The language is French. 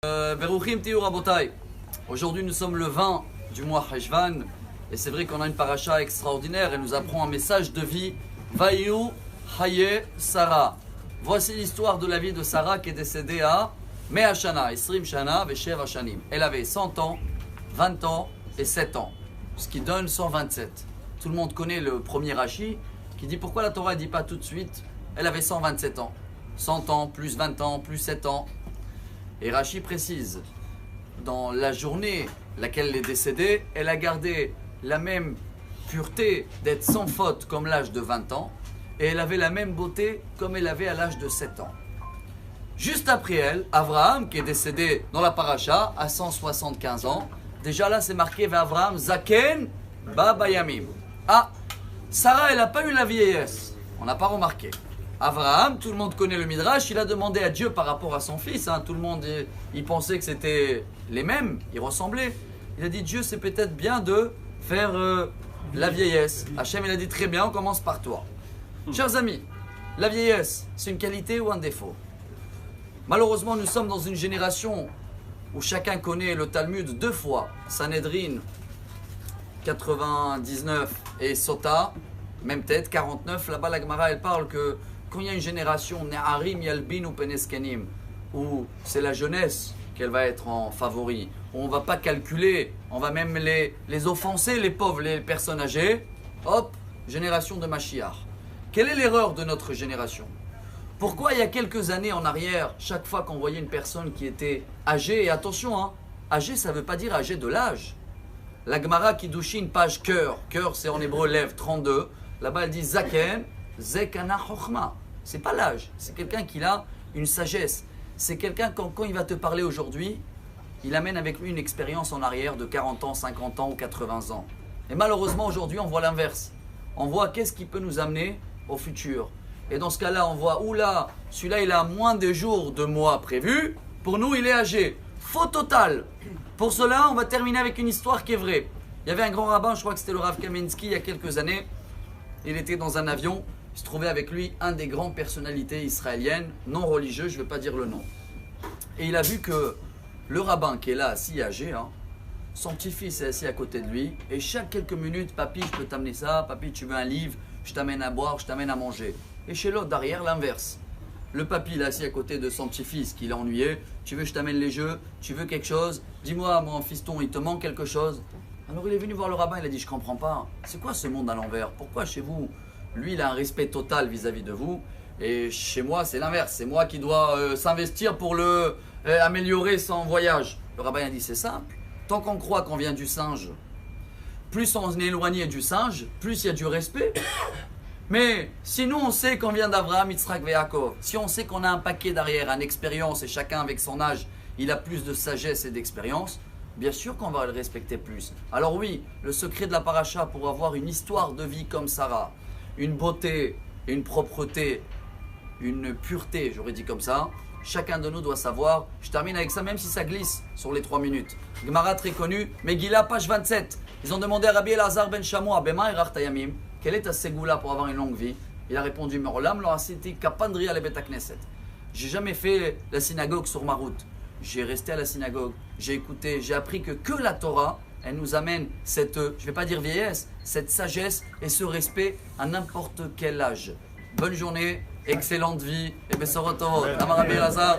Beruchim Tiyu Rabotai. Aujourd'hui nous sommes le 20 du mois Heshvan et c'est vrai qu'on a une paracha extraordinaire. Elle nous apprend un message de vie. Vayu Haye Sarah. Voici l'histoire de la vie de Sarah qui est décédée à Mea Shana, Esrim Shana, Veshev Hashanim. Elle avait 100 ans, 20 ans et 7 ans, ce qui donne 127. Tout le monde connaît le premier Rashi qui dit pourquoi la Torah ne dit pas tout de suite elle avait 127 ans. 100 ans, plus 20 ans, plus 7 ans. Et Rashi précise, dans la journée laquelle elle est décédée, elle a gardé la même pureté d'être sans faute comme l'âge de 20 ans, et elle avait la même beauté comme elle avait à l'âge de 7 ans. Juste après elle, Abraham, qui est décédé dans la paracha à 175 ans, déjà là c'est marqué Abraham Zaken Babayamim. Ah, Sarah elle n'a pas eu la vieillesse, on n'a pas remarqué. Abraham, tout le monde connaît le Midrash, il a demandé à Dieu par rapport à son fils, tout le monde il pensait que c'était les mêmes, ils ressemblaient. Il a dit Dieu c'est peut-être bien de faire la vieillesse. Hachem il a dit très bien, on commence par toi. Chers amis, la vieillesse c'est une qualité ou un défaut? Malheureusement nous sommes dans une génération où chacun connaît le Talmud deux fois, Sanhedrin 99 et Sota, même tête, 49, là-bas la Gemara elle parle que quand il y a une génération, Ne'arim Yalbin ou Peneskenim, où c'est la jeunesse qu'elle va être en favori, où on ne va pas calculer, on va même les offenser, les pauvres, les personnes âgées, hop, génération de Mashiach. Quelle est l'erreur de notre génération? Pourquoi il y a quelques années en arrière, chaque fois qu'on voyait une personne qui était âgée, et attention, âgée ça ne veut pas dire âgée de l'âge. La Gemara Kiddushin, page cœur, cœur c'est en hébreu lèvres 32, là-bas elle dit Zaken, Zekana Chochma. C'est pas l'âge, c'est quelqu'un qui a une sagesse. C'est quelqu'un quand il va te parler aujourd'hui, il amène avec lui une expérience en arrière de 40 ans, 50 ans ou 80 ans. Et malheureusement aujourd'hui on voit l'inverse. On voit qu'est-ce qui peut nous amener au futur. Et dans ce cas-là on voit, oula, celui-là il a moins de jours, de mois prévus. Pour nous il est âgé. Faux total. Pour cela on va terminer avec une histoire qui est vraie. Il y avait un grand rabbin, je crois que c'était le Rav Kamensky il y a quelques années. Il était dans un avion. Il se trouvait avec lui un des grandes personnalités israéliennes, non religieux, je ne vais pas dire le nom. Et il a vu que le rabbin qui est là, assis âgé, son petit-fils est assis à côté de lui, et chaque quelques minutes, papy, je peux t'amener ça, papy, tu veux un livre, je t'amène à boire, je t'amène à manger. Et chez l'autre, derrière, l'inverse. Le papy, il est assis à côté de son petit-fils qui l'a ennuyé, tu veux que je t'amène les jeux, tu veux quelque chose, dis-moi, mon fiston, il te manque quelque chose. Alors il est venu voir le rabbin, il a dit, je comprends pas, c'est quoi ce monde à l'envers? Pourquoi chez vous lui, il a un respect total vis-à-vis de vous. Et chez moi, c'est l'inverse. C'est moi qui dois s'investir pour améliorer son voyage. Le rabbin a dit, c'est simple. Tant qu'on croit qu'on vient du singe, plus on est éloigné du singe, plus il y a du respect. Mais si nous, on sait qu'on vient d'Abraham, Yitzhak et Yaakov, si on sait qu'on a un paquet derrière, une expérience, et chacun avec son âge, il a plus de sagesse et d'expérience, bien sûr qu'on va le respecter plus. Alors oui, le secret de la paracha pour avoir une histoire de vie comme Sarah, une beauté, une propreté, une pureté, j'aurais dit comme ça. Chacun de nous doit savoir. Je termine avec ça, même si ça glisse sur les 3 minutes. Gemara très connue, Megillah, page 27. Ils ont demandé à Rabbi Elazar ben Shamoua, Bema Erach Tayamim, quelle est ta ségoula pour avoir une longue vie? Il a répondu, Merolam lo asiti kapandri ale bet hakneset. J'ai jamais fait la synagogue sur ma route. J'ai resté à la synagogue, j'ai écouté, j'ai appris que la Torah, elle nous amène cette, je ne vais pas dire vieillesse, cette sagesse et ce respect à n'importe quel âge. Bonne journée, excellente vie, et Bessorot Tovot. Amar Rabbi Elazar.